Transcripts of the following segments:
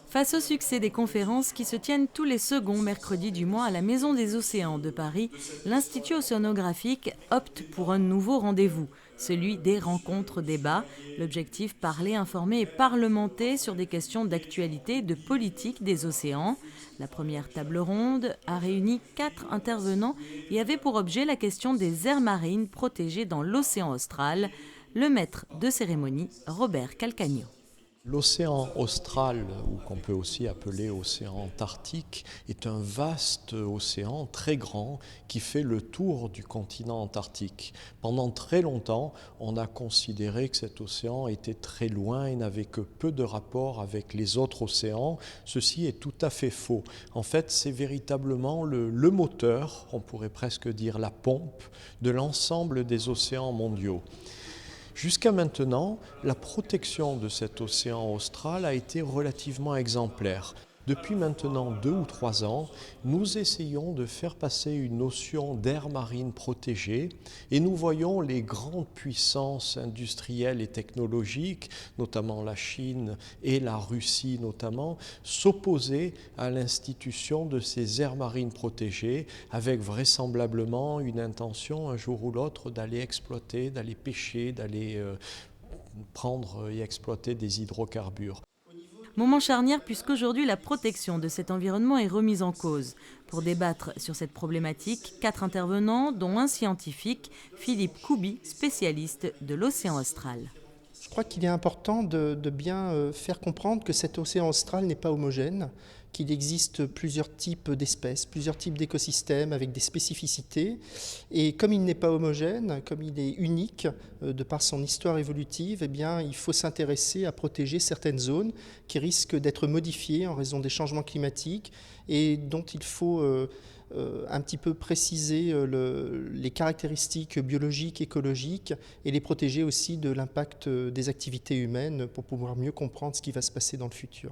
Face au succès des conférences qui se tiennent tous les seconds mercredis du mois à la Maison des Océans de Paris, l'Institut océanographique opte pour un nouveau rendez-vous, celui des rencontres-débats. L'objectif, parler, informer et parlementer sur des questions d'actualité et de politique des océans. La première table ronde a réuni 4 intervenants et avait pour objet la question des aires marines protégées dans l'océan austral. Le maître de cérémonie, Robert Calcagno. L'océan austral, ou qu'on peut aussi appeler océan Antarctique, est un vaste océan très grand qui fait le tour du continent antarctique. Pendant très longtemps, on a considéré que cet océan était très loin et n'avait que peu de rapport avec les autres océans. Ceci est tout à fait faux. En fait, c'est véritablement le moteur, on pourrait presque dire la pompe, de l'ensemble des océans mondiaux. Jusqu'à maintenant, la protection de cet océan austral a été relativement exemplaire. Depuis maintenant 2 ou 3 ans, nous essayons de faire passer une notion d'aire marine protégée et nous voyons les grandes puissances industrielles et technologiques, notamment la Chine et la Russie notamment, s'opposer à l'institution de ces aires marines protégées avec vraisemblablement une intention un jour ou l'autre d'aller exploiter, d'aller pêcher, d'aller prendre et exploiter des hydrocarbures. Moment charnière puisqu'aujourd'hui la protection de cet environnement est remise en cause. Pour débattre sur cette problématique, 4 intervenants, dont un scientifique, Philippe Couby, spécialiste de l'océan austral. Je crois qu'il est important de bien faire comprendre que cet océan austral n'est pas homogène, qu'il existe plusieurs types d'espèces, plusieurs types d'écosystèmes avec des spécificités. Et comme il n'est pas homogène, comme il est unique de par son histoire évolutive, eh bien, il faut s'intéresser à protéger certaines zones qui risquent d'être modifiées en raison des changements climatiques et dont il faut un petit peu préciser les caractéristiques biologiques, écologiques et les protéger aussi de l'impact des activités humaines pour pouvoir mieux comprendre ce qui va se passer dans le futur.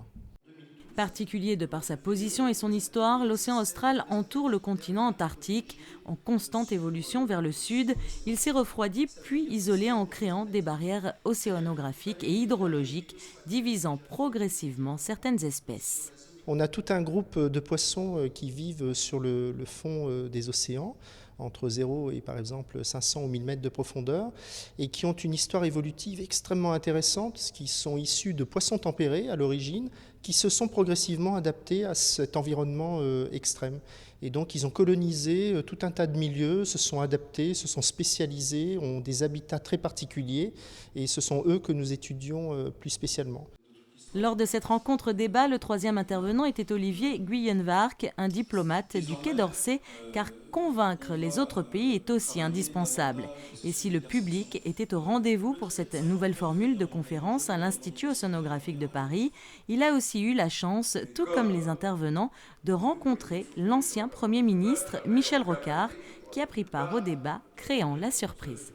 Particulier de par sa position et son histoire, l'océan austral entoure le continent antarctique. En constante évolution vers le sud, il s'est refroidi puis isolé en créant des barrières océanographiques et hydrologiques, divisant progressivement certaines espèces. On a tout un groupe de poissons qui vivent sur le fond des océans, entre 0 et par exemple 500 ou 1000 mètres de profondeur, et qui ont une histoire évolutive extrêmement intéressante, qui sont issus de poissons tempérés à l'origine, qui se sont progressivement adaptés à cet environnement extrême. Et donc ils ont colonisé tout un tas de milieux, se sont adaptés, se sont spécialisés, ont des habitats très particuliers, et ce sont eux que nous étudions plus spécialement. Lors de cette rencontre débat, le 3e intervenant était Olivier Guyenvarck, un diplomate du Quai d'Orsay, car convaincre les autres pays est aussi indispensable. Et si le public était au rendez-vous pour cette nouvelle formule de conférence à l'Institut océanographique de Paris, il a aussi eu la chance, tout comme les intervenants, de rencontrer l'ancien Premier ministre Michel Rocard, qui a pris part au débat, créant la surprise.